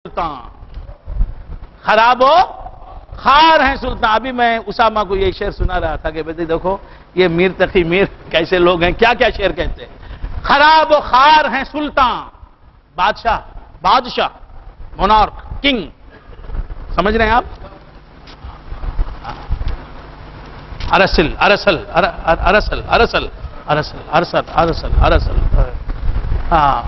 سلطان، خراب و خار ہیں سلطان۔ ابھی میں اسامہ کو یہ شعر سنا رہا تھا کہ بیٹے دیکھو یہ میر تقی میر کیسے لوگ ہیں، کیا کیا شعر کہتے ہیں۔ خراب و خار ہیں سلطان، بادشاہ مونارک، کنگ، سمجھ رہے ہیں آپ؟ ارسل ارسل ارسل ارسل ارسل ارسل ارسل ارسل، ہاں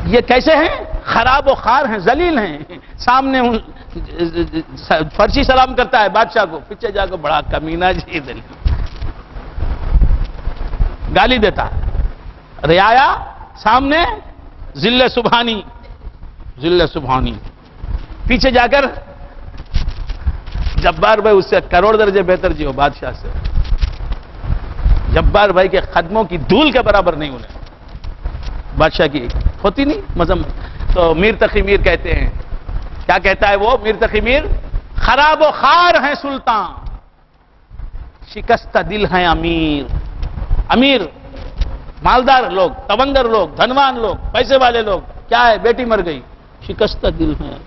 یہ کیسے ہیں؟ خراب و خار ہیں، ذلیل ہیں۔ سامنے فرشی سلام کرتا ہے بادشاہ کو، پیچھے جا کے بڑا کمینہ جی ذلیل، گالی دیتا ہے۔ رعایا سامنے ذل سبحانی، پیچھے جا کر جبار بھائی اس سے کروڑ درجے بہتر جی ہو بادشاہ سے۔ جبار بھائی کے قدموں کی دھول کے برابر نہیں انہیں، بادشاہ کی ہوتی نہیں مذمت۔ تو میر تقی میر کہتے ہیں، کیا کہتا ہے وہ میر تقی میر؟ خراب و خار ہیں سلطان، شکستہ دل ہیں امیر۔ امیر مالدار لوگ، تونگر لوگ، دھنوان لوگ، پیسے والے لوگ، کیا ہے؟ بیٹی مر گئی، شکستہ دل ہیں،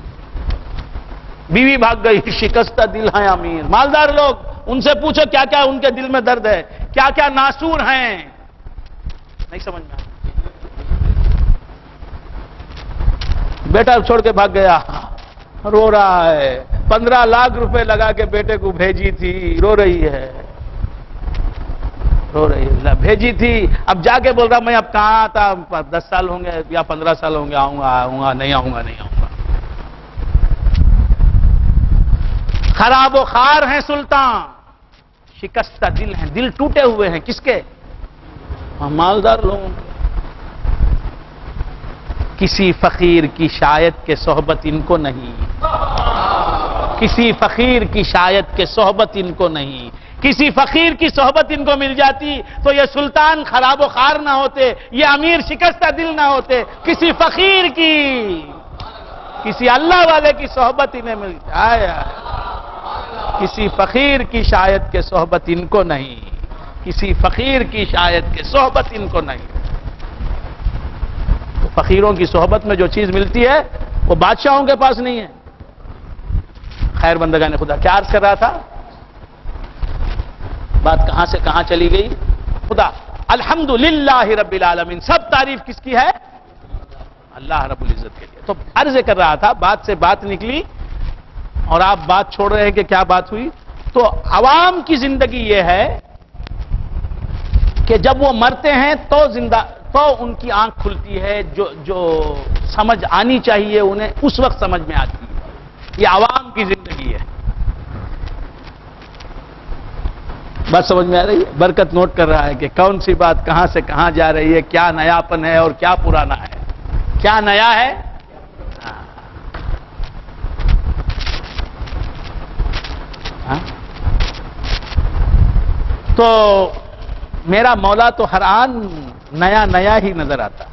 بیوی بھاگ گئی، شکستہ دل ہیں امیر۔ مالدار لوگ، ان سے پوچھو کیا کیا ان کے دل میں درد ہے، کیا کیا ناسور ہیں، نہیں سمجھ میں۔ بیٹا چھوڑ کے بھاگ گیا، رو رہا ہے، 15 لاکھ روپے لگا کے بیٹے کو بھیجی تھی، رو رہی ہے، بھیجی تھی، اب جا کے بول رہا میں اب کہاں تھا، 10 سال ہوں گے یا 15 سال ہوں گے، آؤں گا نہیں آؤں گا۔ خراب و خار ہیں سلطان، شکستہ دل ہیں، دل ٹوٹے ہوئے ہیں، کس کے؟ مالدار لوگوں کے۔ کسی فقیر کی شاید کے صحبت ان کو نہیں، کسی فقیر کی شاید کے صحبت ان کو نہیں۔ کسی فقیر کی صحبت ان کو مل جاتی تو یہ سلطان خراب و خار نہ ہوتے، یہ امیر شکستہ دل نہ ہوتے۔ کسی فقیر کی، کسی اللہ والے کی صحبت انہیں مل جائے، کسی فقیر کی شاید کے صحبت ان کو نہیں، کسی فقیر کی شاید کے صحبت ان کو نہیں۔ تو فقیروں کی صحبت میں جو چیز ملتی ہے وہ بادشاہوں کے پاس نہیں ہے۔ خیر بندگان خدا، کیا عرض کر رہا تھا؟ بات کہاں سے کہاں چلی گئی؟ خدا الحمدللہ رب العالمین، سب تعریف کس کی ہے؟ اللہ رب العزت کے لیے۔ تو عرض کر رہا تھا، بات سے بات نکلی اور آپ بات چھوڑ رہے ہیں کہ کیا بات ہوئی؟ تو عوام کی زندگی یہ ہے کہ جب وہ مرتے ہیں تو ان کی آنکھ کھلتی ہے، جو سمجھ آنی چاہیے انہیں اس وقت سمجھ میں آتی ہے۔ یہ عوام کی زندگی ہے۔ بات سمجھ میں آ رہی ہے؟ برکت نوٹ کر رہا ہے کہ کون سی بات کہاں سے کہاں جا رہی ہے، کیا نیاپن ہے اور کیا پرانا ہے، کیا نیا ہے۔ تو میرا مولا تو ہر آن نیا نیا ہی نظر آتا۔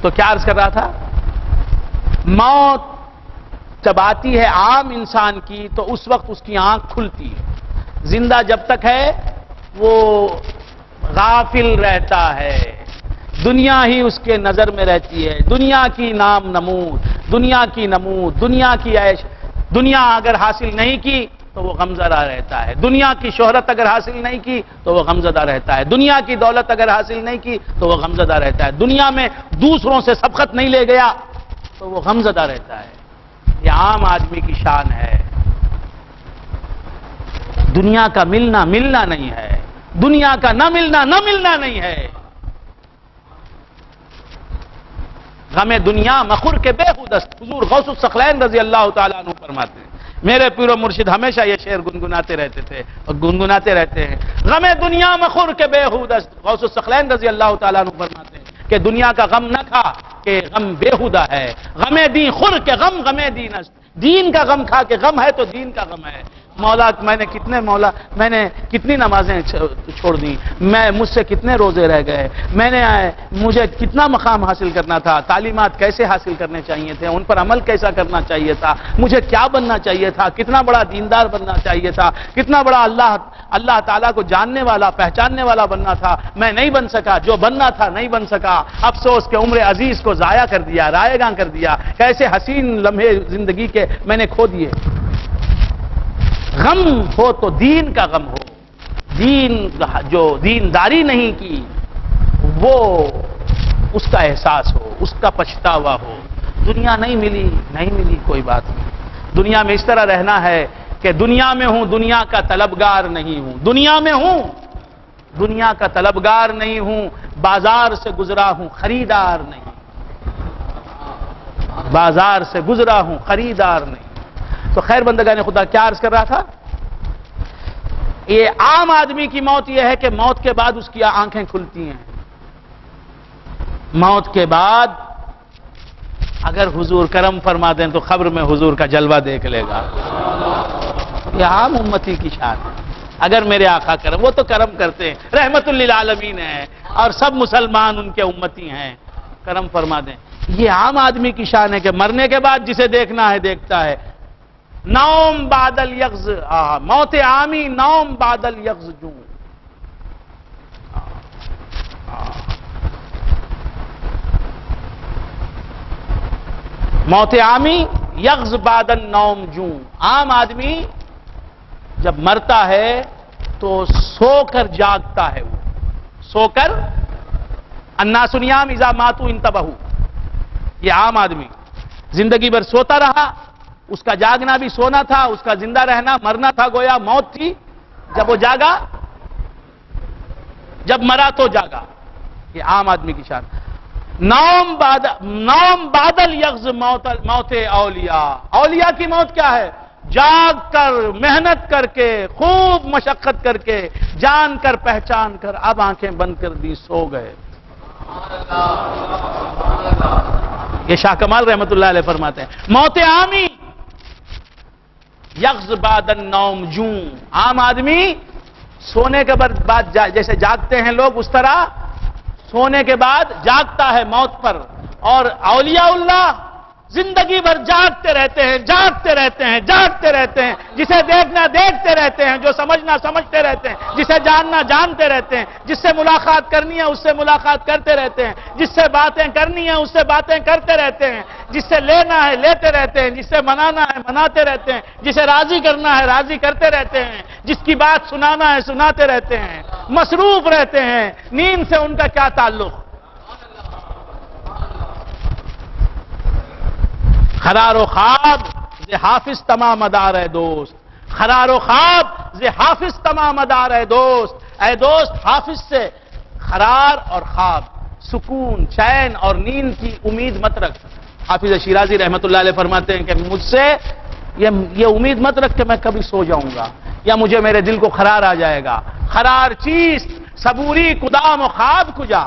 تو کیا عرض کر رہا تھا؟ موت جب آتی ہے عام انسان کی تو اس وقت اس کی آنکھ کھلتی ہے۔ زندہ جب تک ہے وہ غافل رہتا ہے، دنیا ہی اس کے نظر میں رہتی ہے، دنیا کی نام نمود، دنیا کی نمود، دنیا کی عیش۔ دنیا اگر حاصل نہیں کی تو وہ غمزدہ رہتا ہے، دنیا کی شہرت اگر حاصل نہیں کی تو وہ غمزدہ رہتا ہے، دنیا کی دولت اگر حاصل نہیں کی تو وہ غمزدہ رہتا ہے، دنیا میں دوسروں سے سبقت نہیں لے گیا تو وہ غمزدہ رہتا ہے۔ یہ عام آدمی کی شان ہے۔ دنیا کا ملنا ملنا نہیں ہے، دنیا کا نہ ملنا نہیں ہے۔ غم دنیا مخور کے بے خودست، حضور غوث الثقلین رضی اللہ تعالیٰ عنہ فرماتے ہیں۔ میرے پیر و مرشد ہمیشہ یہ شعر گنگناتے رہتے تھے اور گنگناتے رہتے ہیں۔ غم دنیا مخور کے بے خودست، غوث الثقلین رضی اللہ تعالیٰ عنہ فرماتے ہیں کہ دنیا کا غم نہ کھا کہ غم بے خودہ ہے، غم دین خور کے غم دین است، دین کا غم کھا کے غم ہے تو دین کا غم ہے۔ مولا میں نے کتنی نمازیں چھوڑ دی، مجھ سے کتنے روزے رہ گئے، مجھے کتنا مقام حاصل کرنا تھا، تعلیمات کیسے حاصل کرنے چاہیے تھے، ان پر عمل کیسا کرنا چاہیے تھا، مجھے کیا بننا چاہیے تھا، کتنا بڑا دیندار بننا چاہیے تھا، کتنا بڑا اللہ تعالیٰ کو جاننے والا پہچاننے والا بننا تھا، میں نہیں بن سکا، جو بننا تھا نہیں بن سکا، افسوس کہ عمر عزیز کو ضائع کر دیا، رائے گاں کر دیا، کیسے حسین لمحے زندگی کے میں نے کھو دیے۔ غم ہو تو دین کا غم ہو، جو دینداری نہیں کی وہ اس کا احساس ہو، اس کا پچھتاوا ہو۔ دنیا نہیں ملی کوئی بات نہیں، دنیا میں اس طرح رہنا ہے کہ دنیا میں ہوں، دنیا کا طلبگار نہیں ہوں، دنیا میں ہوں، دنیا کا طلبگار نہیں ہوں، بازار سے گزرا ہوں، خریدار نہیں، بازار سے گزرا ہوں، خریدار نہیں۔ تو خیر بندگان خدا، کیا عرض کر رہا تھا؟ یہ عام آدمی کی موت یہ ہے کہ موت کے بعد اس کی آنکھیں کھلتی ہیں، موت کے بعد اگر حضور کرم فرما دیں تو قبر میں حضور کا جلوہ دیکھ لے گا۔ یہ عام امتی کی شان ہے۔ اگر میرے آقا کرم، وہ تو کرم کرتے ہیں، رحمت للعالمین ہیں اور سب مسلمان ان کے امتی ہیں، کرم فرما دیں۔ یہ عام آدمی کی شان ہے کہ مرنے کے بعد جسے دیکھنا ہے دیکھتا ہے۔ نوم بادل یغز، موت عامی نوم بادل یغز جو، موت عامی یغز بادل نوم جو۔ عام آدمی جب مرتا ہے تو سو کر جاگتا ہے، وہ سو کر، الناس نیام اذا ماتوا انتبہوا۔ یہ عام آدمی زندگی بھر سوتا رہا، اس کا جاگنا بھی سونا تھا، اس کا زندہ رہنا مرنا تھا، گویا موت تھی۔ جب وہ جاگا، جب مرا تو جاگا۔ یہ عام آدمی کی شان۔ نوم بادل یغز موت اولیاء۔ اولیاء کی موت کیا ہے؟ جاگ کر، محنت کر کے، خوب مشقت کر کے، جان کر پہچان کر، اب آنکھیں بند کر دی، سو گئے۔ یہ شاہ کمال رحمت اللہ علیہ فرماتے ہیں، موت عامی یغز بادن نوم جوں۔ عام آدمی سونے کے بعد جیسے جاگتے ہیں لوگ، اس طرح سونے کے بعد جاگتا ہے موت پر۔ اور اولیاء اللہ زندگی بھر جاگتے رہتے ہیں، جاگتے رہتے ہیں، جاگتے رہتے ہیں، جسے دیکھنا دیکھتے رہتے ہیں، جو سمجھنا سمجھتے رہتے ہیں، جسے جاننا جانتے رہتے ہیں، جس سے ملاقات کرنی ہے اس سے ملاقات کرتے رہتے ہیں، جس سے باتیں کرنی ہیں اس سے باتیں کرتے رہتے ہیں، جس سے لینا ہے لیتے رہتے ہیں، جس سے منانا ہے مناتے رہتے ہیں، جسے راضی کرنا ہے راضی کرتے رہتے ہیں، جس کی بات سنانا ہے سناتے رہتے ہیں، مصروف رہتے ہیں۔ نیند سے ان کا کیا تعلق؟ قرار و خواب ز حافظ تمام مدار ہے دوست، قرار و خواب ز حافظ تمام مدار ہے دوست۔ اے دوست، حافظ سے قرار اور خواب، سکون، چین اور نیند کی امید مت رکھ۔ حافظ شیرازی رحمت اللہ علیہ فرماتے ہیں کہ مجھ سے یہ امید مت رکھ کہ میں کبھی سو جاؤں گا یا مجھے میرے دل کو قرار آ جائے گا۔ قرار چیست صبوری کدام و خواب کجا۔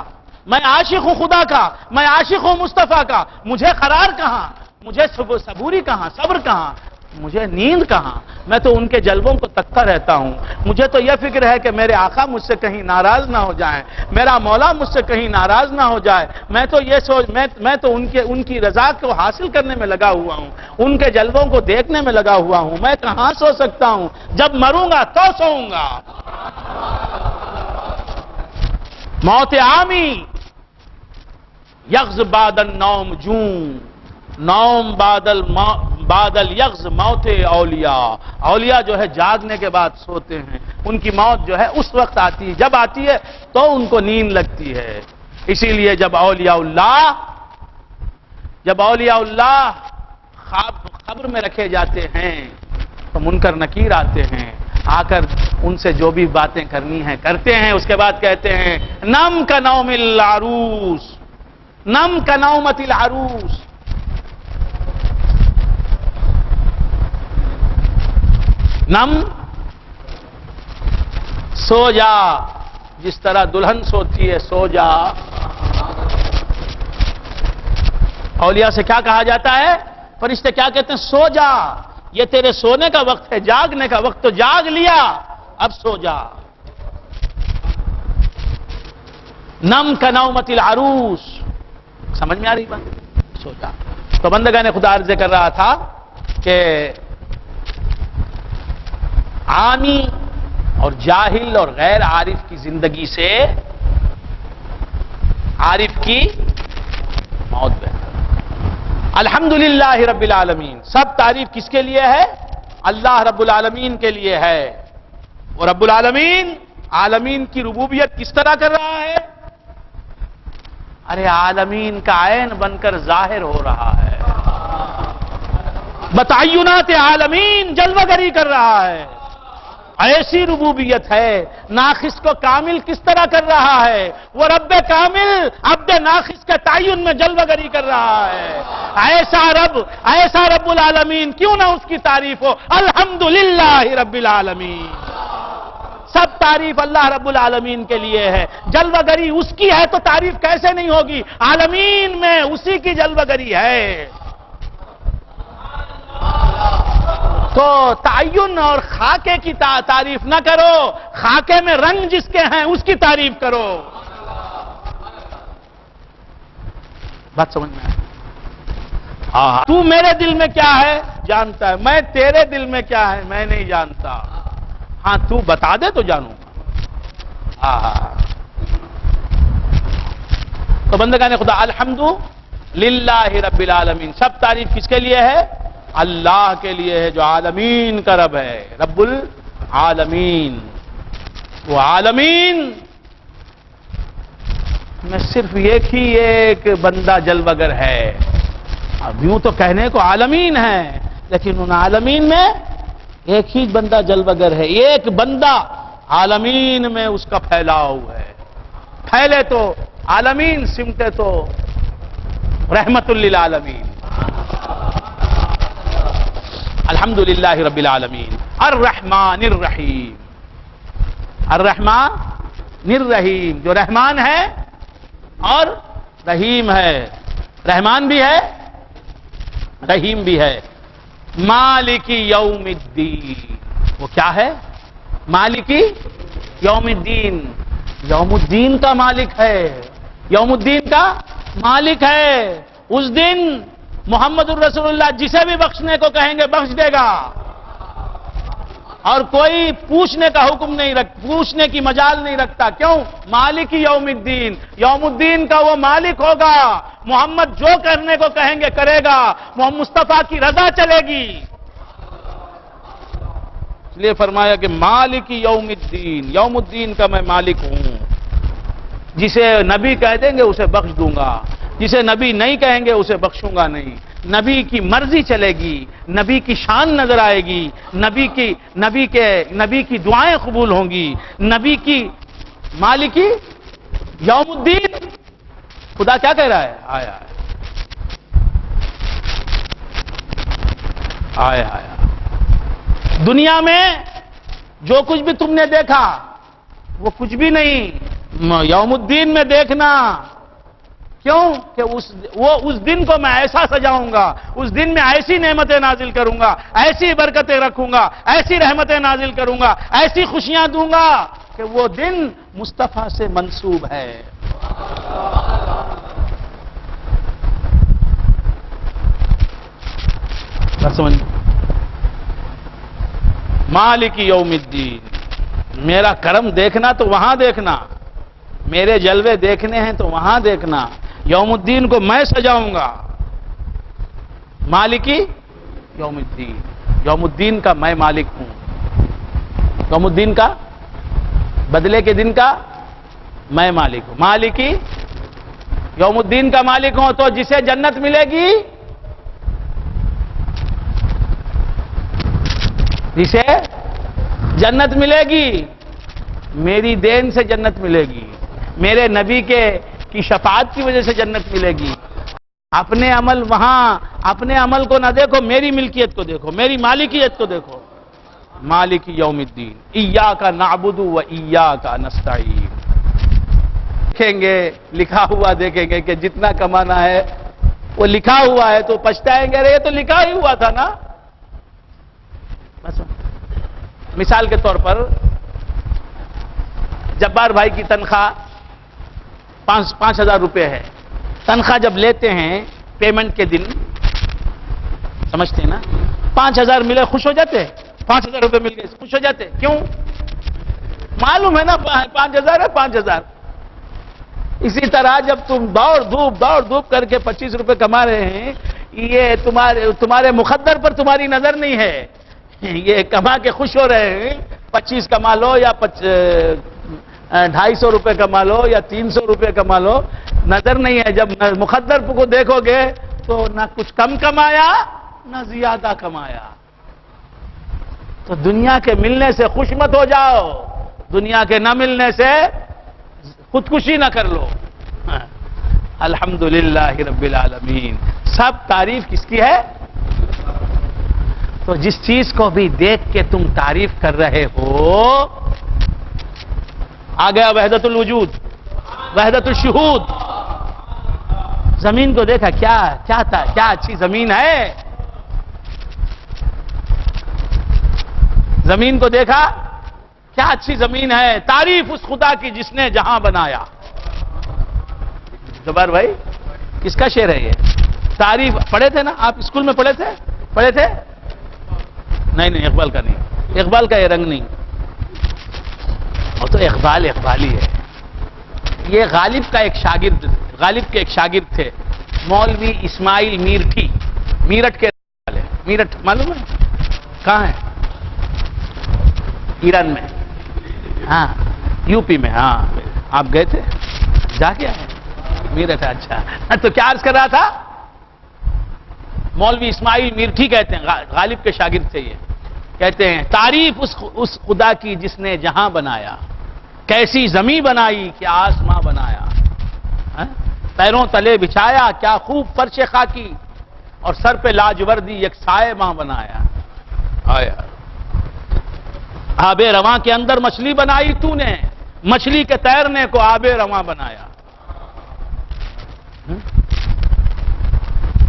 میں عاشق ہوں خدا کا، میں عاشق ہوں مصطفیٰ کا، مجھے قرار کہاں، مجھے صبوری کہاں، صبر کہاں، مجھے نیند کہاں؟ میں تو ان کے جلووں کو تکتا رہتا ہوں۔ مجھے تو یہ فکر ہے کہ میرے آقا مجھ سے کہیں ناراض نہ ہو جائیں، میرا مولا مجھ سے کہیں ناراض نہ ہو جائے۔ میں تو ان کی رضا کو حاصل کرنے میں لگا ہوا ہوں، ان کے جلووں کو دیکھنے میں لگا ہوا ہوں۔ میں کہاں سو سکتا ہوں؟ جب مروں گا تو سوؤں گا۔ موت عامی یغز بادل نوم جوں، نوم بادل یغز موت اولیاء۔ اولیاء جو ہے جاگنے کے بعد سوتے ہیں، ان کی موت جو ہے اس وقت آتی ہے، جب آتی ہے تو ان کو نیند لگتی ہے۔ اسی لیے جب اولیاء اللہ قبر میں رکھے جاتے ہیں تو منکر نکیر آتے ہیں، آ کر ان سے جو بھی باتیں کرنی ہیں کرتے ہیں، اس کے بعد کہتے ہیں نم کا نوم العروس، نم کا نومت العروس۔ نم، سو جا، جس طرح دلہن سوتی ہے، سو جا۔ اولیاء سے کیا کہا جاتا ہے؟ فرشتے کیا کہتے ہیں؟ سو جا، یہ تیرے سونے کا وقت ہے، جاگنے کا وقت تو جاگ لیا، اب سو جا۔ نم کنومت العروس، سمجھ میں آ رہی بات؟ سو جا۔ تو بندگان خدا عرض کر رہا تھا کہ عامی اور جاہل اور غیر عارف کی زندگی سے عارف کی موت بہتر۔ الحمدللہ رب العالمین، سب تعریف کس کے لیے ہے؟ اللہ رب العالمین کے لیے ہے۔ اور رب العالمین عالمین کی ربوبیت کس طرح کر رہا ہے؟ ارے عالمین کا عین بن کر ظاہر ہو رہا ہے، بتعینات عالمین جلوہ گری کر رہا ہے۔ ایسی ربوبیت ہے۔ ناقص کو کامل کس طرح کر رہا ہے؟ وہ رب کامل عبد ناقص کے تعین میں جلوہ گری کر رہا ہے۔ ایسا رب العالمین کیوں نہ اس کی تعریف ہو؟ الحمدللہ رب العالمین، سب تعریف اللہ رب العالمین کے لیے ہے۔ جلوہ گری اس کی ہے تو تعریف کیسے نہیں ہوگی؟ عالمین میں اسی کی جلوہ گری ہے۔ تو تعین اور خاکے کی تعریف نہ کرو، خاکے میں رنگ جس کے ہیں اس کی تعریف کرو۔ بات سمجھ میں آئی؟ تو میرے دل میں کیا ہے جانتا ہے، میں تیرے دل میں کیا ہے میں نہیں جانتا۔ ہاں تو بتا دے تو جانوں گا۔ تو بندگان خدا الحمدللہ رب العالمین، سب تعریف کس کے لیے ہے؟ اللہ کے لیے ہے جو عالمین کا رب ہے، رب العالمین۔ وہ عالمین میں صرف ایک بندہ جلوگر ہے۔ اب یوں تو کہنے کو عالمین ہے، لیکن ان عالمین میں ایک ہی بندہ جلوگر ہے، ایک بندہ عالمین میں اس کا پھیلاؤ ہے۔ پھیلے تو عالمین، سمٹے تو رحمت للعالمین۔ الحمدللہ رب العالمین، الرحمن الرحیم، الرحمن الرحیم، جو رحمان ہے اور رحیم ہے، رحمان بھی ہے رحیم بھی ہے۔ مالکی یوم الدین، وہ کیا ہے؟ مالکی یوم الدین، یوم الدین کا مالک ہے، یوم الدین کا مالک ہے۔ اس دن محمد الرسول اللہ جسے بھی بخشنے کو کہیں گے بخش دے گا، اور کوئی پوچھنے کا حکم نہیں پوچھنے کی مجال نہیں رکھتا۔ کیوں؟ مالک یوم الدین، یوم الدین کا وہ مالک ہوگا۔ محمد جو کرنے کو کہیں گے کرے گا، محمد مصطفیٰ کی رضا چلے گی۔ اس لیے فرمایا کہ مالک یوم الدین، یوم الدین کا میں مالک ہوں۔ جسے نبی کہہ دیں گے اسے بخش دوں گا، جسے نبی نہیں کہیں گے اسے بخشوں گا نہیں۔ نبی کی مرضی چلے گی، نبی کی شان نظر آئے گی، نبی کی دعائیں قبول ہوں گی، نبی کی مالکی یوم الدین۔ خدا کیا کہہ رہا ہے؟ آیا دنیا میں جو کچھ بھی تم نے دیکھا وہ کچھ بھی نہیں، یوم الدین میں دیکھنا۔ کیوں؟ کہ اس دن کو میں ایسا سجاؤں گا، اس دن میں ایسی نعمتیں نازل کروں گا، ایسی برکتیں رکھوں گا، ایسی رحمتیں نازل کروں گا، ایسی خوشیاں دوں گا کہ وہ دن مصطفیٰ سے منسوب ہے۔ سمجھ؟ مالک یوم الدین، میرا کرم دیکھنا تو وہاں دیکھنا، میرے جلوے دیکھنے ہیں تو وہاں دیکھنا۔ یوم الدین کو میں سجاؤں گا، مالکی یوم الدین، یوم الدین کا میں مالک ہوں، یوم الدین کا بدلے کے دن کا میں مالک ہوں۔ مالکی یوم الدین کا مالک ہوں تو جسے جنت ملے گی، جسے جنت ملے گی میری دین سے جنت ملے گی، میرے نبی کی شفاعت کی وجہ سے جنت ملے گی۔ اپنے عمل وہاں، اپنے عمل کو نہ دیکھو، میری ملکیت کو دیکھو، میری مالکیت کو دیکھو۔ مالک یوم الدین، ایاک نعبد و ایاک نستعین۔ دیکھیں گے لکھا ہوا، دیکھیں گے کہ جتنا کمانا ہے وہ لکھا ہوا ہے تو پچھتائیں گے، ارے یہ تو لکھا ہی ہوا تھا نا، مثال کے طور پر جبار بھائی کی تنخواہ 5,000 روپے ہے. تنخواہ جب لیتے ہیں پیمنٹ کے دن، سمجھتے ہیں نا، 5,000 ملے خوش ہو جاتے، 5,000 روپے مل گئے خوش ہو جاتے. کیوں؟ معلوم ہے نا 5,000 ہے 5,000. اسی طرح جب تم دوڑ دھوپ کر کے 25 روپے کما رہے ہیں، یہ تمہارے مقدر پر تمہاری نظر نہیں ہے. یہ کما کے خوش ہو رہے ہیں، 25 کما لو یا 250 روپے کما لو یا 300 روپے کما لو، نظر نہیں ہے. جب مقدر کو دیکھو گے تو نہ کچھ کم کمایا نہ زیادہ کمایا. تو دنیا کے ملنے سے خوش مت ہو جاؤ، دنیا کے نہ ملنے سے خودکشی نہ کر لو. الحمدللہ رب العالمین. سب تعریف کس کی ہے؟ تو جس چیز کو بھی دیکھ کے تم تعریف کر رہے ہو، آ گیا وحدت الوجود، وحدت الشہود. زمین کو دیکھا، کیا تھا، کیا اچھی زمین ہے. زمین کو دیکھا، کیا اچھی زمین ہے. تعریف اس خدا کی جس نے جہاں بنایا. جبار بھائی کس کا شعر ہے یہ؟ تعریف پڑھے تھے نا آپ اسکول میں؟ پڑھے تھے؟ نہیں اقبال کا نہیں، اقبال کا یہ رنگ نہیں. وہ تو اقبالی ہے. یہ غالب کے ایک شاگرد تھے، مولوی اسماعیل میرٹھی، میرٹھ کے والے. میرٹھ معلوم ہے کہاں ہے؟ ایران میں. ہاں یو پی میں. ہاں آپ گئے تھے؟ جا کے آئے؟ میرٹھ. اچھا. تو کیا عرض کر رہا تھا؟ مولوی اسماعیل میرٹھی کہتے ہیں، غالب کے شاگرد تھے. یہ کہتے ہیں تعریف اس خدا کی جس نے جہاں بنایا، کیسی زمین بنائی، کیا آسماں بنایا، پیروں تلے بچھایا، کیا خوب فرش خاکی، اور سر پہ لاجوردی ایک سائے ماں بنایا. آب رواں کے اندر مچھلی بنائی تو نے، مچھلی کے تیرنے کو آب رواں بنایا.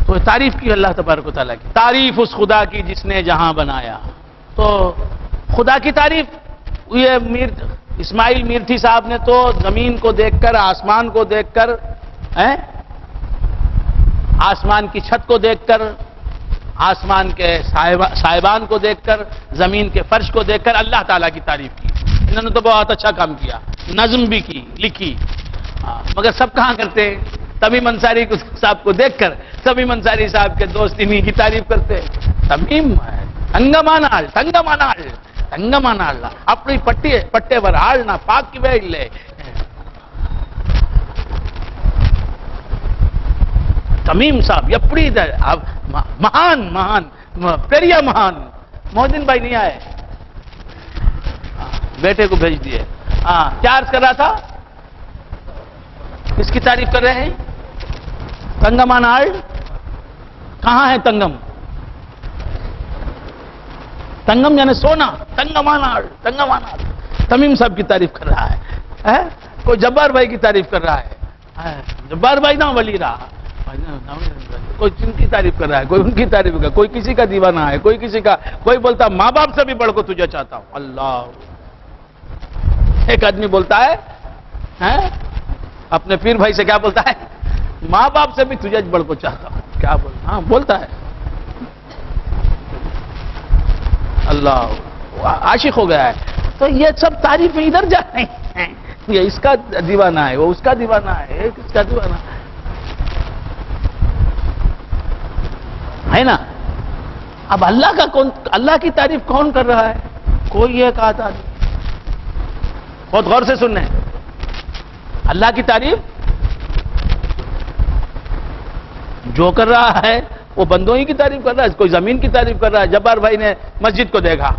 تو تعریف کی اللہ تبارک و تعالیٰ کی. تعریف اس خدا کی جس نے جہاں بنایا. تو خدا کی تعریف یہ اسماعیل میرٹھی صاحب نے تو زمین کو دیکھ کر، آسمان کو دیکھ کر، آسمان کی چھت کو دیکھ کر، آسمان کے صاحبان کو دیکھ کر، زمین کے فرش کو دیکھ کر اللہ تعالیٰ کی تعریف کی. انہوں نے تو بہت اچھا کام کیا، نظم بھی کی، لکھی. مگر سب کہاں کرتے ہیں؟ تمیم انصاری صاحب کو دیکھ کر تمیم انصاری صاحب کے دوست انہی کی تعریف کرتے. تمیم تنگمانال اپنی پٹے پر آڑنا پاک کی بیڑ لے. تمیم صاحب یپڑی مہان پیریا مہان. محدن بھائی نہیں آئے، بیٹے کو بھیج دیے. کیا عرض کر رہا تھا؟ کس کی تعریف کر رہے ہیں؟ تنگمانال. کہاں ہے تنگم؟ تنگم یعنی سونا. تنگمانال تمیم صاحب کی تعریف کر رہا ہے. کوئی جبار بھائی کی تعریف کر رہا ہے. جبار بھائی نہ ولی رہا، کوئی جن کی تعریف کر رہا ہے، کوئی ان کی تعریف کر، کوئی کسی کا دیوانہ ہے، کوئی کسی کا، کوئی بولتا ماں باپ سے بھی بڑھ کو تجھے چاہتا ہوں. اللہ. ایک آدمی بولتا ہے اپنے پیر بھائی سے، کیا بولتا ہے؟ ماں باپ سے بھی تجھے بڑھ کو چاہتا ہوں. کیا بولتا؟ ہاں بولتا ہے. اللہ عاشق ہو گیا ہے. تو یہ سب تعریفیں ادھر جا رہی ہیں. یہ اس کا دیوانہ ہے، وہ اس کا دیوانہ ہے، اس کا دیوانہ ہے نا. اب اللہ کی تعریف کون کر رہا ہے؟ کوئی ایک آدمی. بہت غور سے سننے. اللہ کی تعریف جو کر رہا ہے وہ بندوں ہی کی تعریف کر رہا ہے. کوئی زمین کی تعریف کر رہا ہے. جبار بھائی نے مسجد کو دیکھا،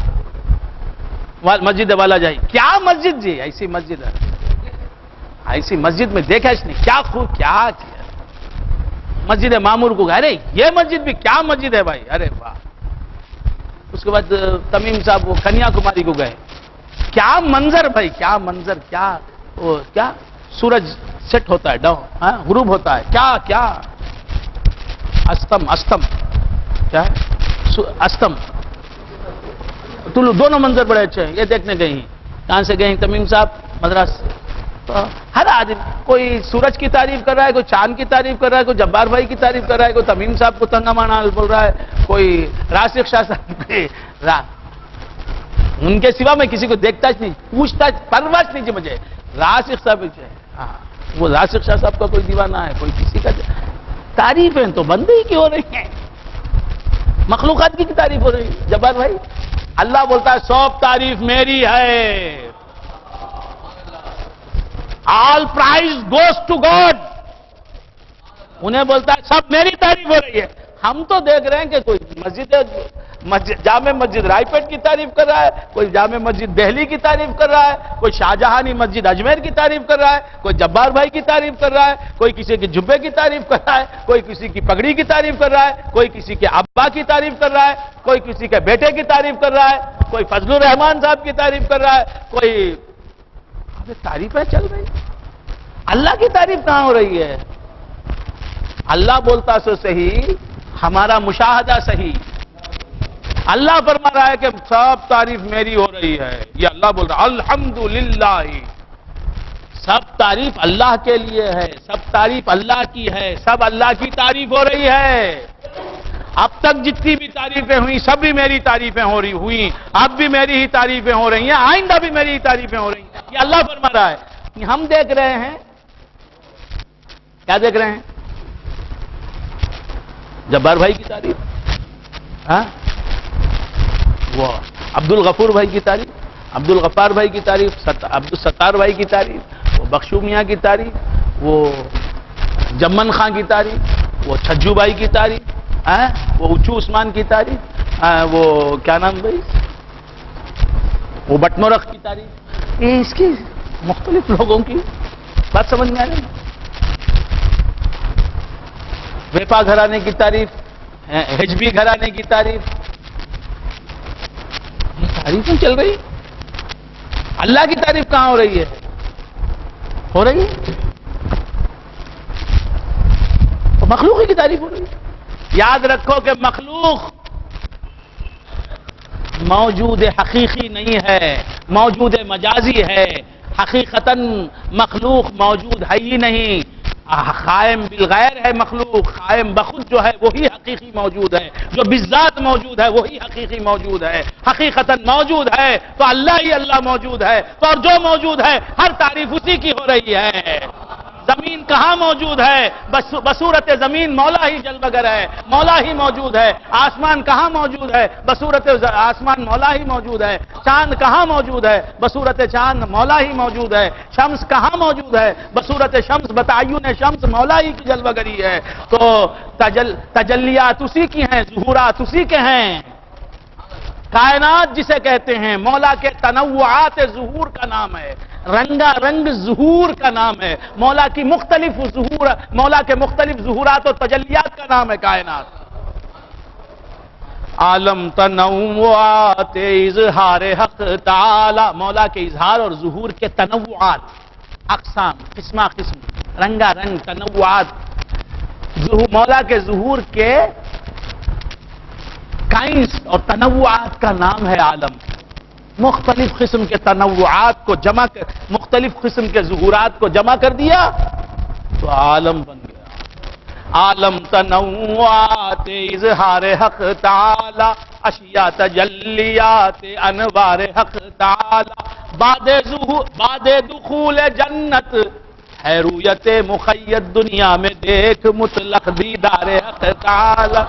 مسجد والا جائی. کیا مسجد جی؟ ایسی مسجد ہے، ایسی مسجد میں دیکھا اس نے، کیا خوب کیا کیا. مسجد معمور کو گئے، ارے یہ مسجد بھی کیا مسجد ہے بھائی، ارے واہ. اس کے بعد تمیم صاحب وہ کنیا کماری کو گئے. کیا منظر بھائی، کیا منظر. کیا سورج سیٹ ہوتا ہے، غروب ہوتا ہے. کیا استم کیا ہے؟ استم طلوع دونوں منظر بڑے اچھے ہیں، یہ دیکھنے گئی ہیں. کہاں سے گئے ہیں؟ تمیم صاحب مدراس سے. تو ہر آدمی کوئی سورج کی تعریف کر رہا ہے، کوئی چاند کی تعریف کر رہا ہے، کوئی جبار بھائی کی تعریف کر رہا ہے، کوئی تمیم صاحب کو تنگا مانا بول رہا ہے، کوئی راشد شاہ صاحب کے ان کے سوا میں کسی کو دیکھتا نہیں، پوچھتا پرواز نہیں جی مجھے. راشد صاحب ہاں وہ راشد شاہ صاحب کا کوئی دیوانہ ہے، کوئی کسی کا تعریفیں تو بندے ہی کی ہو رہی ہیں، مخلوقات کی تعریف ہو رہی ہے. جبار بھائی اللہ بولتا ہے سب تعریف میری ہے. آل پرائز گوز ٹو گاڈ. انہیں بولتا ہے سب میری تعریف ہو رہی ہے. ہم تو دیکھ رہے ہیں کہ کوئی جامع مسجد رائے پیٹ کی تعریف کر رہا ہے، کوئی جامع مسجد دہلی کی تعریف کر رہا ہے، کوئی شاہجہانی مسجد اجمیر کی تعریف کر رہا ہے، کوئی جبار بھائی کی تعریف کر رہا ہے، کوئی کسی کے جبے کی تعریف کر رہا ہے، کوئی کسی کی پگڑی کی تعریف کر رہا ہے، کوئی کسی کے ابا کی تعریف کر رہا ہے، کوئی کسی کے بیٹے کی تعریف کر رہا ہے، کوئی فضل الرحمان صاحب کی تعریف کر رہا ہے، کوئی تعریفیں چل رہی. اللہ کی تعریف کہاں ہو رہی ہے؟ اللہ بولتا سو صحیح، ہمارا مشاہدہ صحیح. اللہ فرما رہا ہے کہ سب تعریف میری ہو رہی ہے. یہ اللہ بول رہا ہے الحمدللہ، سب تعریف اللہ کے لیے ہے، سب تعریف اللہ کی ہے، سب اللہ کی تعریف ہو رہی ہے. اب تک جتنی بھی تعریفیں ہوئی سب بھی میری تعریفیں ہوئی، اب بھی میری ہی تعریفیں ہو رہی ہیں، آئندہ بھی میری ہی تعریفیں ہو رہی ہیں. یہ اللہ فرما رہا ہے. ہم دیکھ رہے ہیں، کیا دیکھ رہے ہیں؟ جبار بھائی کی تعریف، ہاں وہ عبد الغفور بھائی کی تعریف، عبد الغفار بھائی کی تعریف، عبد الستار بھائی کی تعریف، وہ بخشو میاں کی تعریف، وہ جمن خان کی تعریف، وہ چھجو بھائی کی تعریف، وہ اچو عثمان کی تعریف، وہ کیا نام بھائی، وہ بٹمورخ کی تعریف. یہ اس کی مختلف لوگوں کی بات سمجھ میں آ رہی ہے. ویپا گھرانے کی تعریف، ہجبی گھرانے کی تعریف، یہ تعریفیں چل رہی. اللہ کی تعریف کہاں ہو رہی ہے؟ ہو رہی ہے تو مخلوق کی تعریف ہو رہی ہے. یاد رکھو کہ مخلوق موجود حقیقی نہیں ہے، موجود مجازی ہے. حقیقتاً مخلوق موجود ہے ہی نہیں، قائم بالغیر ہے. مخلوق قائم بخود جو ہے وہی حقیقی موجود ہے، جو بالذات موجود ہے وہی حقیقی موجود ہے. حقیقتاً موجود ہے تو اللہ ہی اللہ موجود ہے، تو اور جو موجود ہے ہر تعریف اسی کی ہو رہی ہے. زمین کہاں موجود ہے؟ بصورت زمین مولا ہی جلوگر ہے، مولا ہی موجود ہے. آسمان کہاں موجود ہے؟ بصورت آسمان مولا ہی موجود ہے. چاند کہاں موجود ہے؟ بصورت چاند مولا ہی موجود ہے. شمس کہاں موجود ہے؟ بصورت شمس، بتعین شمس مولا ہی کی جلوگری ہے. تو تجلیات اسی کی ہیں، ظہورات اسی کے ہیں. کائنات جسے کہتے ہیں مولا کے تنوعات ظہور کا نام ہے، رنگا رنگ ظہور کا نام ہے. مولا کی مختلف ظہور، مولا کے مختلف ظہورات اور تجلیات کا نام ہے کائنات. عالم تنوعات اظہار حق تعالی، مولا کے اظہار اور ظہور کے تنوعات، اقسام، قسمہ قسم، رنگا رنگ تنوعات. مولا کے ظہور کے کائنس اور تنوعات کا نام ہے عالم. مختلف قسم کے تنوعات کو جمع کر، مختلف قسم کے ظہورات کو جمع کر دیا تو عالم بن گیا. عالم تنوعات اظہار حق تعالی، اشیاء تجلیات انوار حق تعالی. بعد دخول جنت ہے رویت مخید، دنیا میں دیکھ مطلق دیدار حق تعالی.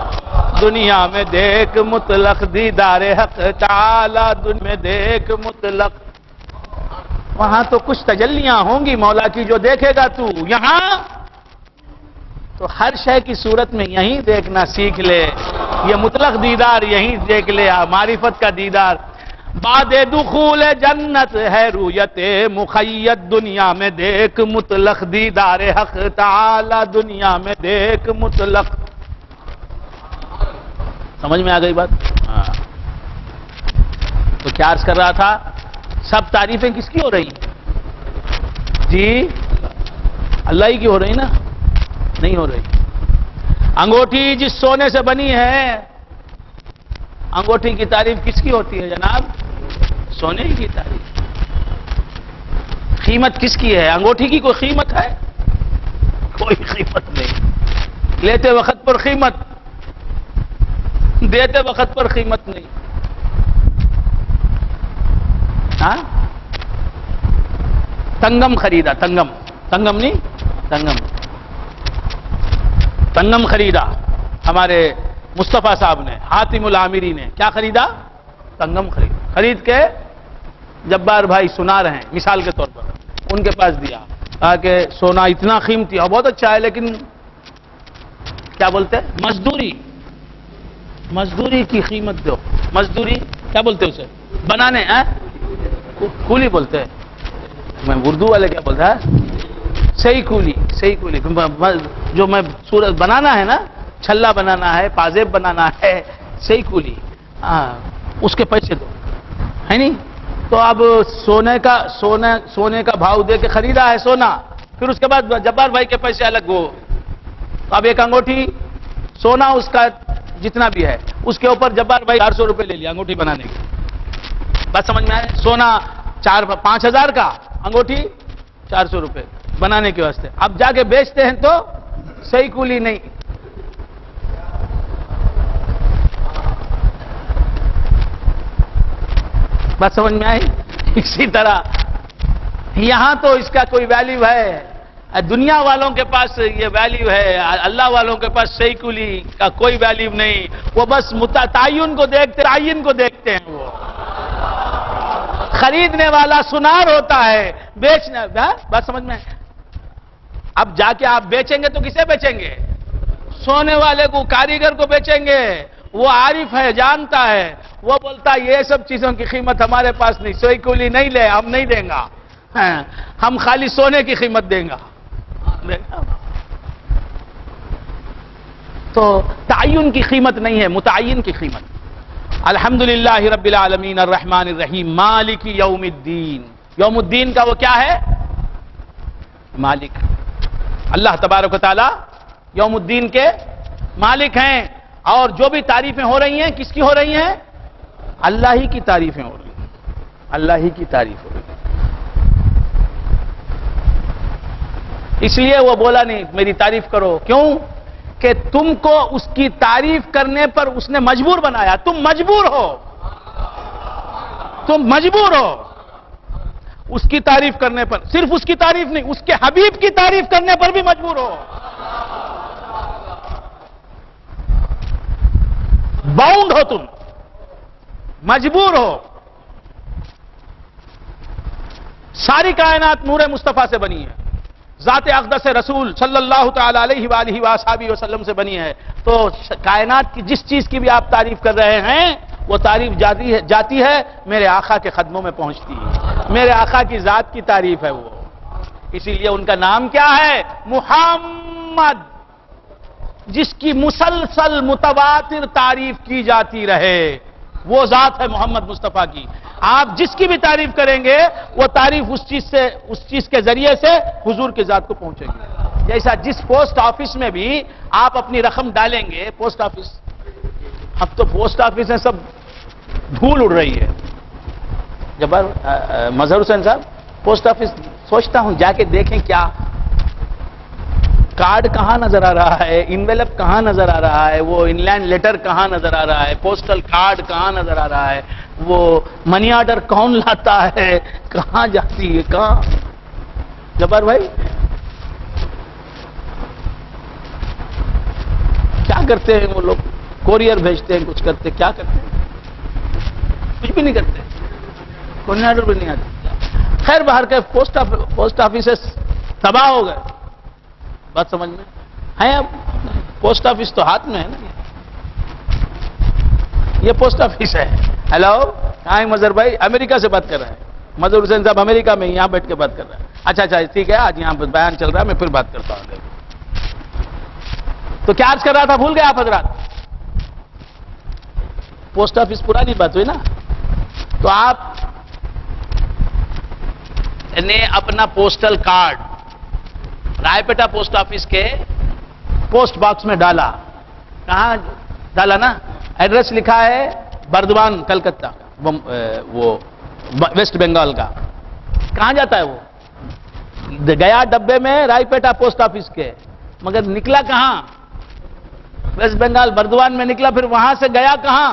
دنیا میں دیکھ مطلق دیدار حق تعالی، دنیا میں دیکھ مطلق. وہاں تو کچھ تجلیاں ہوں گی مولا کی جو دیکھے گا تو. یہاں تو ہر شے کی صورت میں یہیں دیکھنا سیکھ لے. یہ مطلق دیدار یہیں دیکھ لے، معرفت کا دیدار. بعد دخول جنت ہے رویت مخید، دنیا میں دیکھ مطلق دیدار حق تعالی. دنیا میں دیکھ مطلق. سمجھ میں آ گئی بات؟ ہاں. تو کیا عرض کر رہا تھا؟ سب تعریفیں کس کی ہو رہی ہیں؟ جی اللہ ہی کی ہو رہی نا؟ نہیں ہو رہی. انگوٹھی جس سونے سے بنی ہے انگوٹھی کی تعریف کس کی ہوتی ہے جناب؟ سونے کی تعریف. قیمت کس کی ہے؟ انگوٹھی کی کوئی قیمت ہے؟ کوئی قیمت نہیں. لیتے وقت پر قیمت، دیتے وقت پر قیمت نہیں. ہاں تنگم خریدا، تنگم نہیں، تنگم خریدا ہمارے مصطفیٰ صاحب نے، حاتم العامری نے کیا خریدا؟ تنگم خرید کے جبار بھائی سنا رہے ہیں مثال کے طور پر، ان کے پاس دیا، کہا کہ سونا اتنا قیمتی ہے، بہت اچھا ہے، لیکن کیا بولتے ہیں؟ مزدوری کی قیمت دو. مزدوری کیا بولتے ہیں اسے؟ بنانے کولی بولتے ہیں. میں اردو والے کیا بولتا ہے؟ صحیح کولی. جو میں صورت بنانا ہے نا، چھلا بنانا ہے، پازیب بنانا ہے، صحیح کولی، اس کے پیسے دو، ہے نہیں؟ تو اب سونے کا بھاؤ دے کے خریدا ہے سونا، پھر اس کے بعد جبار بھائی کے پیسے الگ ہو. اب ایک انگوٹھی سونا اس کا جتنا بھی ہے، اس کے اوپر جبار بھائی 400 روپے لے لیا انگوٹھی بنانے کی. بات سمجھ میں آئے؟ سونا 5,000 کا، انگوٹھی 400 روپے بنانے کے واسطے. اب جا کے بیچتے ہیں تو صحیح کولی نہیں. بات سمجھ میں آئی؟ اسی طرح یہاں تو اس کا کوئی ویلیو ہے، دنیا والوں کے پاس یہ ویلیو ہے، اللہ والوں کے پاس صحیح کولی کا کوئی ویلیو نہیں. وہ بس تعین کو دیکھتے ہیں. وہ خریدنے والا سنار ہوتا ہے، بیچنا بات سمجھ میں. اب جا کے آپ بیچیں گے تو کسے بیچیں گے؟ سونے والے کو، کاریگر کو بیچیں گے. وہ عارف ہے، جانتا ہے، وہ بولتا یہ سب چیزوں کی قیمت ہمارے پاس نہیں، سوئی کولی نہیں لے، ہم نہیں دیں گا، ہم خالی سونے کی قیمت دیں گا. تو تعین کی قیمت نہیں ہے، متعین کی قیمت. الحمدللہ رب العالمین الرحمن الرحیم مالک یوم الدین. یوم الدین کا وہ کیا ہے؟ مالک. اللہ تبارک و تعالی یوم الدین کے مالک ہیں، اور جو بھی تعریفیں ہو رہی ہیں کس کی ہو رہی ہیں؟ اللہ ہی کی تعریفیں ہو رہی ہیں. اللہ ہی کی تعریف ہو رہی ہے. اس لیے وہ بولا نہیں میری تعریف کرو. کیوں؟ کہ تم کو اس کی تعریف کرنے پر اس نے مجبور بنایا. تم مجبور ہو اس کی تعریف کرنے پر. صرف اس کی تعریف نہیں، اس کے حبیب کی تعریف کرنے پر بھی مجبور ہو. باؤنڈ ہو، تم مجبور ہو. ساری کائنات نور مصطفیٰ سے بنی ہے، ذات اقدس رسول صلی اللہ تعالی علیہ وآلہ وآصحابہ وسلم سے بنی ہے. تو کائنات کی جس چیز کی بھی آپ تعریف کر رہے ہیں، وہ تعریف جاتی ہے میرے آقا کے قدموں میں پہنچتی ہے. میرے آقا کی ذات کی تعریف ہے وہ. اسی لیے ان کا نام کیا ہے؟ محمد. جس کی مسلسل متواتر تعریف کی جاتی رہے، وہ ذات ہے محمد مصطفیٰ کی. آپ جس کی بھی تعریف کریں گے، وہ تعریف اس چیز کے ذریعے سے حضور کی ذات کو پہنچے گی. جیسا جس پوسٹ آفس میں بھی آپ اپنی رقم ڈالیں گے، پوسٹ آفس، اب تو پوسٹ آفس میں سب دھول اڑ رہی ہے. مظہر حسین صاحب، پوسٹ آفس سوچتا ہوں جا کے دیکھیں کیا کارڈ کہاں نظر آ رہا ہے، انویلپ کہاں نظر آ رہا ہے، وہ ان لینڈ لیٹر کہاں نظر آ رہا ہے، پوسٹل کارڈ کہاں نظر آ رہا ہے، وہ منی آرڈر کون لاتا ہے، کہاں جاتی ہے، کہاں؟ جبار بھائی کیا کرتے ہیں وہ لوگ؟ کوریئر بھیجتے ہیں، کچھ کرتے، کیا کرتے ہیں؟ کچھ بھی نہیں کرتے، منی آرڈر بھی نہیں آتے. خیر باہر کے پوسٹ آفیسز تباہ ہو گئے. بات سمجھ میں ہے؟ اب پوسٹ آفس تو ہاتھ میں ہے نا. یہ پوسٹ آفس ہے. ہیلو، کہاں ہے مظہر بھائی؟ امریکہ سے بات کر رہے ہیں. مظہر حسین صاحب امریکہ میں یہاں بیٹھ کے بات کر رہے ہیں. اچھا ٹھیک ہے، آج یہاں بیان چل رہا ہے، میں پھر بات کرتا ہوں. تو کیا عرض کر رہا تھا، بھول گئے آپ حضرات؟ پوسٹ آفس پرانی بات ہوئی نا. تو آپ نے اپنا پوسٹل کارڈ رائے پیٹا پوسٹ آفس کے پوسٹ باکس میں ڈالا. کہاں ڈالا نا؟ ایڈریس لکھا ہے بردوان کلکتہ کا، وہ ویسٹ بنگال کا، کہاں جاتا ہے وہ؟ گیا ڈبے میں رائے پیٹا پوسٹ آفس کے، مگر نکلا کہاں؟ ویسٹ بنگال بردوان میں نکلا، پھر وہاں سے گیا کہاں؟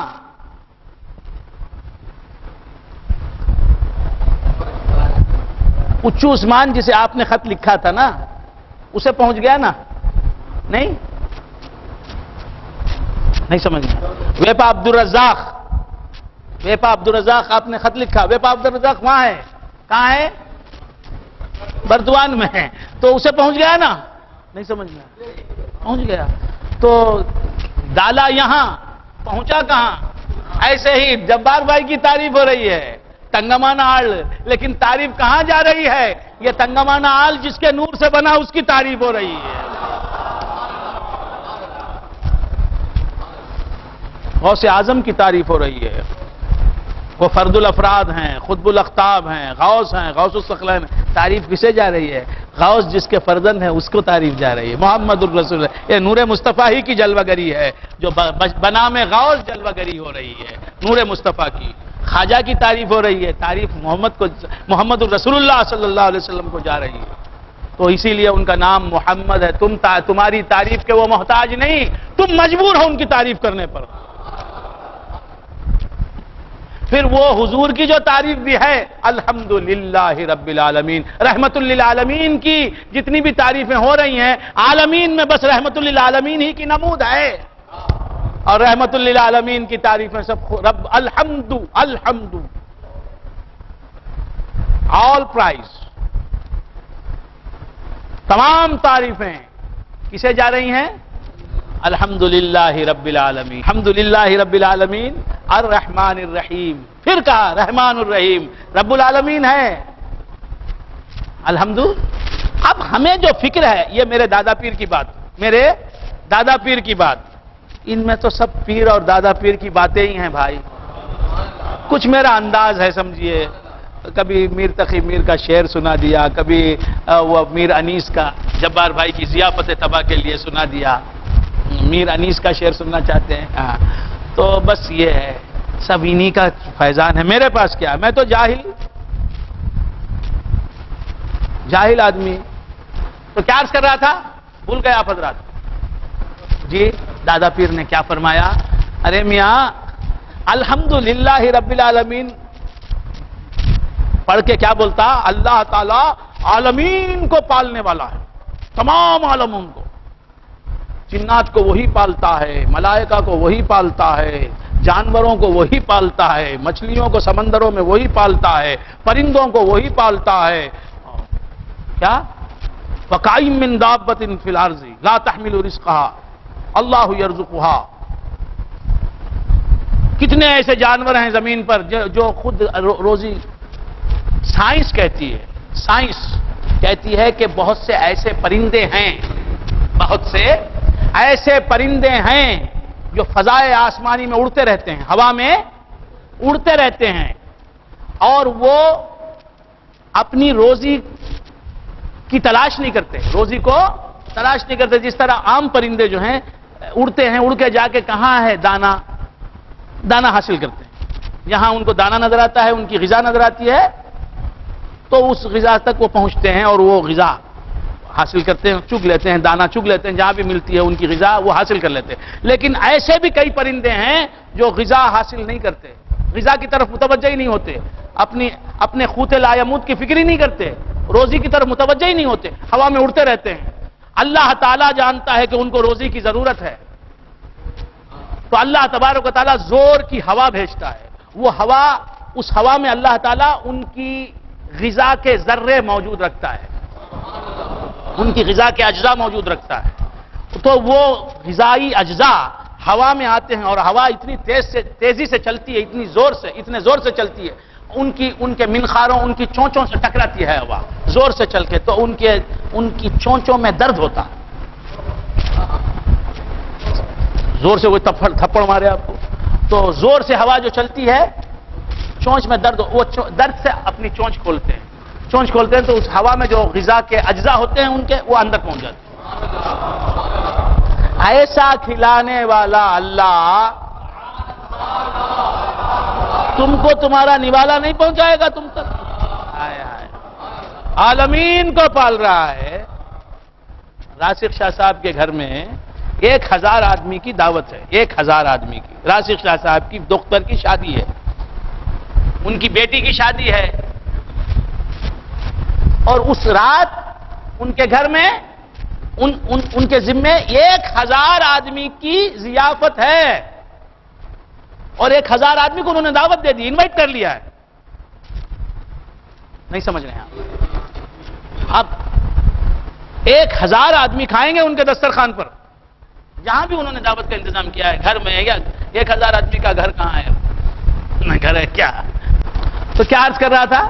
اچو عثمان جسے آپ نے خط لکھا تھا نا، اسے پہنچ گیا نا؟ نہیں سمجھ گیا۔ ویپا عبدالرزاق آپ نے خط لکھا، ویپا عبدالرزاق وہاں ہے، کہاں ہے؟ بردوان میں ہے، تو اسے پہنچ گیا نا؟ نہیں سمجھ گیا، پہنچ گیا۔ تو ڈالا یہاں، پہنچا کہاں؟ ایسے ہی جبار بھائی کی تعریف ہو رہی ہے، تنگمانہ آل، لیکن تعریف کہاں جا رہی ہے؟ یہ تنگمانہ آل جس کے نور سے بنا اس کی تعریف ہو رہی ہے۔ غوث اعظم کی تعریف ہو رہی ہے، وہ فرد الافراد ہیں، خطب الاقطاب ہیں، غوث ہیں، غوث الثقلین ہیں۔ تعریف کسے جا رہی ہے؟ غوث جس کے فرزند ہیں اس کو تعریف جا رہی ہے، محمد الرسول اللہ۔ یہ نور مصطفیٰ ہی کی جلوہ گری ہے، جو بنام غوث جلوہ گری ہو رہی ہے نور مصطفیٰ کی۔ خواجہ کی تعریف ہو رہی ہے، تعریف محمد الرسول اللہ صلی اللہ علیہ وسلم کو جا رہی ہے، تو اسی لیے ان کا نام محمد ہے۔ تمہاری تعریف کے وہ محتاج نہیں، تم مجبور ہو ان کی تعریف کرنے پر۔ پھر وہ حضور کی جو تعریف بھی ہے، الحمدللہ رب العالمین، رحمت للعالمین کی جتنی بھی تعریفیں ہو رہی ہیں، عالمین میں بس رحمت للعالمین ہی کی نمود ہے، اور رحمت للعالمین کی تعریفیں سب رب الحمد آل پرائز، تمام تعریفیں کسے جا رہی ہیں؟ الحمدللہ رب العالمین، الحمدللہ رب العالمین الرحمن الرحیم، پھر کہا رحمان الرحیم، رب العالمین ہے الحمد۔ اب ہمیں جو فکر ہے، یہ میرے دادا پیر کی بات، ان میں تو سب پیر اور دادا پیر کی باتیں ہی ہیں بھائی، کچھ میرا انداز ہے سمجھیے، کبھی میر تقی میر کا شعر سنا دیا، کبھی وہ میر انیس کا جبار بھائی کی ضیافت طبع کے لیے سنا دیا، میر انیس کا شعر سننا چاہتے ہیں، تو بس یہ ہے، سب انہی کا فیضان ہے، میرے پاس کیا ہے؟ میں تو جاہل آدمی، تو کیا عرض کر رہا تھا؟ بھول گئے آپ حضرات؟ جی دادا پیر نے کیا فرمایا؟ ارے میاں الحمدللہ رب العالمین پڑھ کے کیا بولتا؟ اللہ تعالی عالمین کو پالنے والا ہے، تمام عالموں کو، جنات کو وہی پالتا ہے، ملائکہ کو وہی پالتا ہے، جانوروں کو وہی پالتا ہے، مچھلیوں کو سمندروں میں وہی پالتا ہے، پرندوں کو وہی پالتا ہے، کیا؟ وَقَائِم مِّن دَابَّةٍ فِي الْأَرْضِ لَا تَحْمِلُ رِزْقَهَا اللہ يَرْزُقُهَا۔ کتنے ایسے جانور ہیں زمین پر جو خود روزی، سائنس کہتی ہے کہ بہت سے ایسے پرندے ہیں جو فضائے آسمانی میں اڑتے رہتے ہیں، ہوا میں اڑتے رہتے ہیں، اور وہ اپنی روزی کی تلاش نہیں کرتے، روزی کو تلاش نہیں کرتے، جس طرح عام پرندے جو ہیں اڑتے ہیں، اڑ کے جا کے کہاں ہے دانا حاصل کرتے ہیں، یہاں ان کو دانا نظر آتا ہے، ان کی غذا نظر آتی ہے، تو اس غذا تک وہ پہنچتے ہیں اور وہ غذا حاصل کرتے ہیں، چگ لیتے ہیں، دانا چگ لیتے ہیں، جہاں بھی ملتی ہے ان کی غذا وہ حاصل کر لیتے ہیں۔ لیکن ایسے بھی کئی پرندے ہیں جو غذا حاصل نہیں کرتے، غذا کی طرف متوجہ ہی نہیں ہوتے، اپنے قوت لایموت کی فکر ہی نہیں کرتے، روزی کی طرف متوجہ ہی نہیں ہوتے، ہوا میں اڑتے رہتے ہیں۔ اللہ تعالیٰ جانتا ہے کہ ان کو روزی کی ضرورت ہے، تو اللہ تبارک و تعالیٰ زور کی ہوا بھیجتا ہے، وہ ہوا، اس ہوا میں اللہ تعالیٰ ان کی غذا کے ذرے موجود رکھتا ہے، ان کی غذا کے اجزاء موجود رکھتا ہے، تو وہ غذائی اجزاء ہوا میں آتے ہیں، اور ہوا اتنی تیزی سے چلتی ہے، اتنے زور سے چلتی ہے، ان کے منخاروں، ان کی چونچوں سے ٹکراتی ہے ہوا زور سے چل کے، تو ان کی چونچوں میں درد ہوتا ہے، زور سے کوئی تھپڑ مارے آپ کو، تو زور سے ہوا جو چلتی ہے چونچ میں درد، وہ درد سے اپنی چونچ کھولتے ہیں تو اس ہوا میں جو غذا کے اجزاء ہوتے ہیں ان کے، وہ اندر پہنچ جاتے ہیں۔ ایسا کھلانے والا اللہ تم کو تمہارا نوالا نہیں پہنچائے گا تم تک. ہائے ہائے. عالمین کو پال رہا ہے. راسخ شاہ صاحب کے گھر میں 1000 آدمی کی دعوت ہے. 1000 آدمی کی. راسخ شاہ صاحب کی دختر کی شادی ہے, ان کی بیٹی کی شادی ہے, اور اس رات ان کے گھر میں ان کے ذمے 1000 آدمی کی ضیافت ہے, اور 1000 آدمی کو انہوں نے دعوت دے دی, انوائٹ کر لیا ہے. نہیں سمجھ رہے ہیں آپ؟ اب 1000 آدمی کھائیں گے ان کے دسترخوان پر, جہاں بھی انہوں نے دعوت کا انتظام کیا ہے, گھر میں, یا 1000 آدمی کا گھر کہاں ہے؟ گھر ہے کیا؟ تو کیا عرض کر رہا تھا,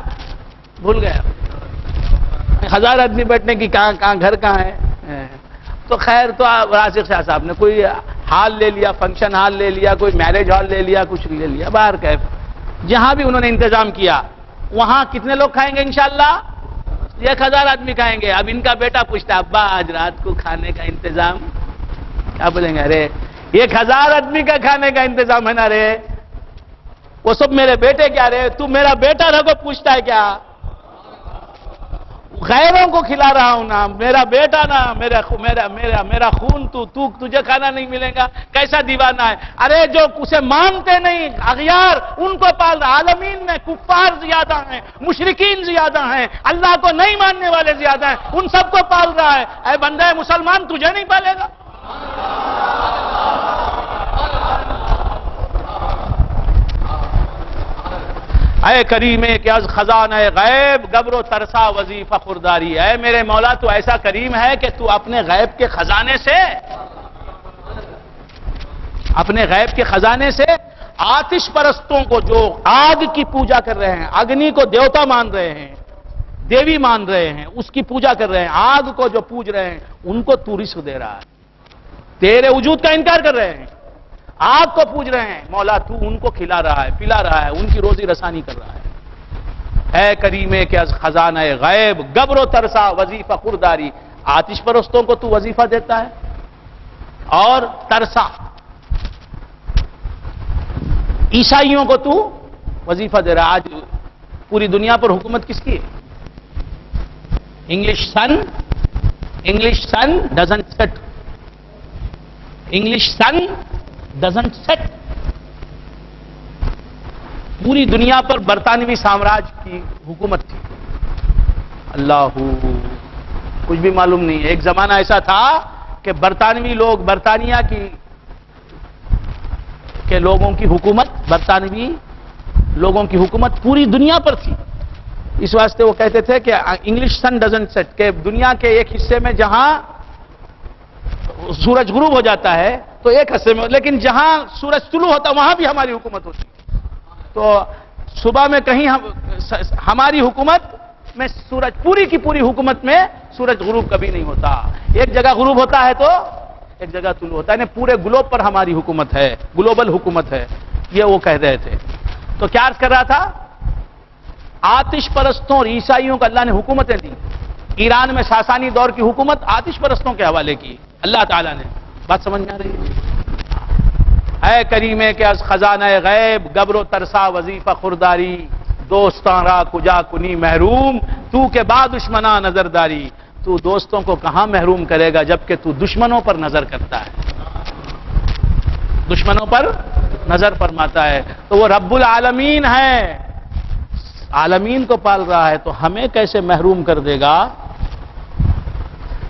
بھول گیا. 1000 آدمی بیٹھنے کی کہاں گھر کہاں ہے؟ تو خیر, تو راسخ شاہ صاحب نے کوئی ہال لے لیا, فنکشن ہال لے لیا, کوئی میرج ہال لے لیا, کچھ لے لیا. باہر کیف جہاں بھی انہوں نے انتظام کیا, وہاں کتنے لوگ کھائیں گے انشاءاللہ؟ 1000 آدمی کھائیں گے. اب ان کا بیٹا پوچھتا, ابا آج رات کو کھانے کا انتظام؟ کیا بولیں گے؟ ارے 1000 آدمی کا کھانے کا انتظام ہے نا رے, وہ سب میرے بیٹے کیا رے؟ تو میرا بیٹا رہ کو پوچھتا ہے کیا؟ غیروں کو کھلا رہا ہوں نا, میرا بیٹا نا, میرا خون, تجھے کھانا نہیں ملے گا؟ کیسا دیوانہ ہے؟ ارے جو اسے مانتے نہیں اغیار, ان کو پال رہا. عالمین میں کفار زیادہ ہیں, مشرکین زیادہ ہیں, اللہ کو نہیں ماننے والے زیادہ ہیں, ان سب کو پال رہا ہے. اے بندہ مسلمان, تجھے نہیں پالے گا؟ اے کریم کہ از خزانہ غیب گبر و ترسا وظیفہ خورداری. اے میرے مولا, تو ایسا کریم ہے کہ تو اپنے غیب کے خزانے سے, اپنے غیب کے خزانے سے آتش پرستوں کو, جو آگ کی پوجا کر رہے ہیں, اگنی کو دیوتا مان رہے ہیں, دیوی مان رہے ہیں, اس کی پوجا کر رہے ہیں, آگ کو جو پوج رہے ہیں, ان کو تو رزق دے رہا ہے. تیرے وجود کا انکار کر رہے ہیں, آگ کو پوج رہے ہیں, مولا تو ان کو کھلا رہا ہے, پلا رہا ہے, ان کی روزی رسانی کر رہا ہے. اے کریم کہ از خزانہ غیب گبر و ترسا وظیفہ خورداری. آتش پرستوں کو تو وظیفہ دیتا ہے, اور ترسا عیسائیوں کو تو وظیفہ دے رہا ہے. آج پوری دنیا پر حکومت کس کی ہے؟ English sun doesn't set. English sun doesn't set. پوری دنیا پر برطانوی سامراج کی حکومت تھی. اللہ کچھ بھی معلوم نہیں. ایک زمانہ ایسا تھا کہ برطانوی لوگ, برطانیہ کے لوگوں کی حکومت, برطانوی لوگوں کی حکومت پوری دنیا پر تھی. اس واسطے وہ کہتے تھے کہ انگلش سن ڈزنٹ سیٹ, کہ دنیا کے ایک حصے میں جہاں سورج غروب ہو جاتا ہے تو ایک حصے میں, لیکن جہاں سورج طلوع ہوتا وہاں بھی ہماری حکومت ہوتی. تو صبح میں کہیں ہماری حکومت میں سورج, پوری کی پوری حکومت میں سورج غروب کبھی نہیں ہوتا. ایک جگہ غروب ہوتا ہے تو ایک جگہ طلوع ہوتا ہے. یعنی پورے گلوب پر ہماری حکومت ہے, گلوبل حکومت ہے, یہ وہ کہہ رہے تھے. تو کیا عرض کر رہا تھا؟ آتش پرستوں اور عیسائیوں کو اللہ نے حکومتیں دی. ایران میں ساسانی دور کی حکومت آتش پرستوں کے حوالے کی اللہ تعالیٰ نے. بات سمجھ میں آ رہی ہے؟ اے کریم کہ از خزانہ غیب گبر و ترسا وظیفہ خورداری. دوستاں را کجا کنی محروم, تو کے بعد دشمنا نظرداری. تو دوستوں کو کہاں محروم کرے گا جبکہ تو دشمنوں پر نظر کرتا ہے, دشمنوں پر نظر فرماتا ہے. تو وہ رب العالمین ہے, عالمین کو پال رہا ہے, تو ہمیں کیسے محروم کر دے گا؟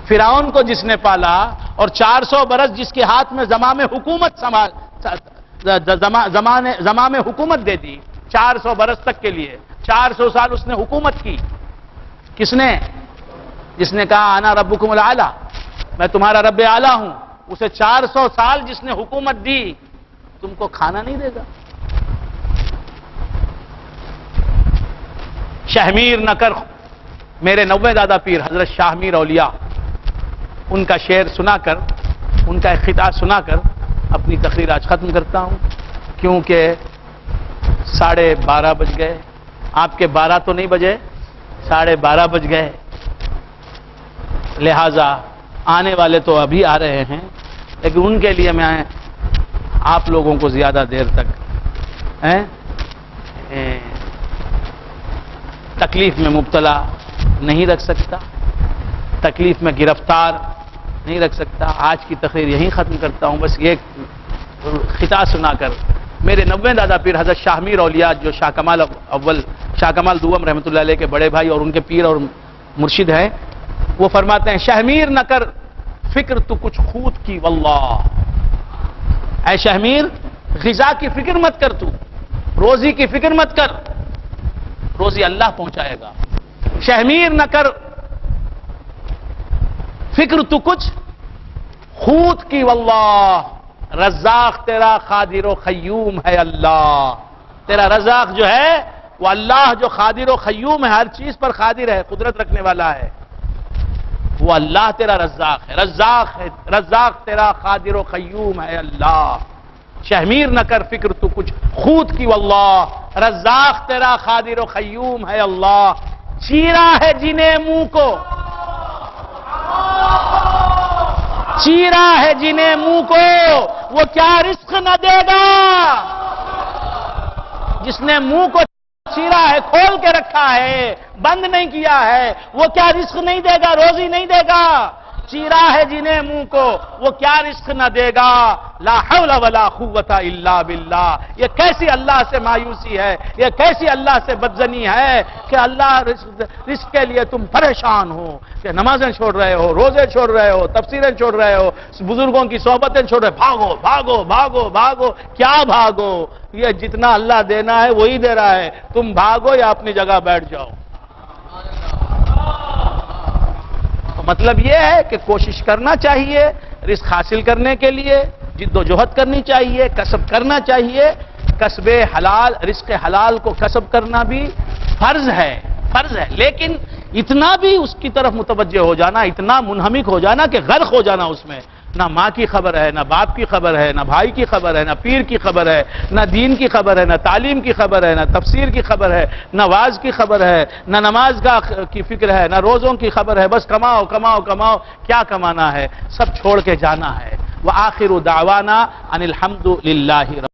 فرعون کو جس نے پالا اور 400 برس جس کے ہاتھ میں زمام حکومت زمام حکومت دے دی, 400 برس تک کے لیے 400 سال اس نے حکومت کی. کس نے؟ جس نے کہا انا ربکم الاعلی, میں تمہارا رب اعلی ہوں. اسے 400 سال جس نے حکومت دی, تم کو کھانا نہیں دے گا؟ شہمیر نہ کر. میرے 90 دادا پیر حضرت شاہ میر اولیاء, ان کا شعر سنا کر, ان کا ایک خطاب سنا کر اپنی تقریر آج ختم کرتا ہوں, کیونکہ 12:30 بج گئے. آپ کے 12 تو نہیں بجے, 12:30 بج گئے. لہذا آنے والے تو ابھی آ رہے ہیں, لیکن ان کے لیے میں آپ لوگوں کو زیادہ دیر تک تکلیف میں مبتلا نہیں رکھ سکتا، تکلیف میں گرفتار نہیں رکھ سکتا۔ آج کی تقریر یہیں ختم کرتا ہوں، بس یہ خطاب سنا کر میرے 90 دادا پیر حضرت شاہ میر اولیاء جو شاہ کمال اول شاہ کمال دوم رحمۃ اللہ علیہ کے بڑے بھائی اور ان کے پیر اور مرشد ہیں، وہ فرماتے ہیں شہمیر نہ کر فکر تو کچھ خود کی واللہ، اے شہمیر غذا کی فکر مت کر، تو روزی کی فکر مت کر، روزی اللہ پہنچائے گا۔ شہمیر نہ کر فکر تو کچھ خود کی واللہ، رزاق تیرا قادر و خیوم ہے اللہ، تیرا رزاق جو ہے وہ اللہ جو قادر و خیوم ہے، ہر چیز پر قادر ہے، قدرت رکھنے والا ہے، وہ اللہ تیرا رزاق ہے، رزاق تیرا قادر و خیوم ہے اللہ۔ شہمیر نہ کر فکر تو کچھ خود کی واللہ، رزاق تیرا قادر و خیوم ہے اللہ۔ چیرا ہے جنہیں منہ کو، چیرا ہے جنہیں منہ کو، وہ کیا رزق نہ دے گا؟ جس نے منہ کو چیرا ہے، کھول کے رکھا ہے، بند نہیں کیا ہے، وہ کیا رزق نہیں دے گا، روزی نہیں دے گا؟ چیرا ہے جنہیں منہ کو، وہ کیا رزق نہ دے گا؟ لا حول ولا قوت الا باللہ۔ یہ کیسی اللہ سے مایوسی ہے، یہ کیسی اللہ سے بدظنی ہے کہ اللہ رزق کے لیے تم پریشان ہو، کہ نمازیں چھوڑ رہے ہو، روزے چھوڑ رہے ہو، تفسیریں چھوڑ رہے ہو، بزرگوں کی صحبتیں چھوڑ رہے، بھاگو بھاگو بھاگو بھاگو۔ کیا بھاگو؟ یہ جتنا اللہ دینا ہے وہی دے رہا ہے، تم بھاگو یا اپنی جگہ بیٹھ جاؤ۔ مطلب یہ ہے کہ کوشش کرنا چاہیے رزق حاصل کرنے کے لیے، جد و جہد کرنی چاہیے، کسب کرنا چاہیے۔ کسب حلال، رزق حلال کو کسب کرنا بھی فرض ہے، لیکن اتنا بھی اس کی طرف متوجہ ہو جانا، اتنا منہمک ہو جانا کہ غرق ہو جانا اس میں، نہ ماں کی خبر ہے، نہ باپ کی خبر ہے، نہ بھائی کی خبر ہے، نہ پیر کی خبر ہے، نہ دین کی خبر ہے، نہ تعلیم کی خبر ہے، نہ تفسیر کی خبر ہے، نہ واعظ کی خبر ہے، نہ نماز کی فکر ہے، نہ روزوں کی خبر ہے، بس کماؤ کماؤ کماؤ۔ کیا کمانا ہے؟ سب چھوڑ کے جانا ہے۔ وآخر دعوانا ان الحمد للہ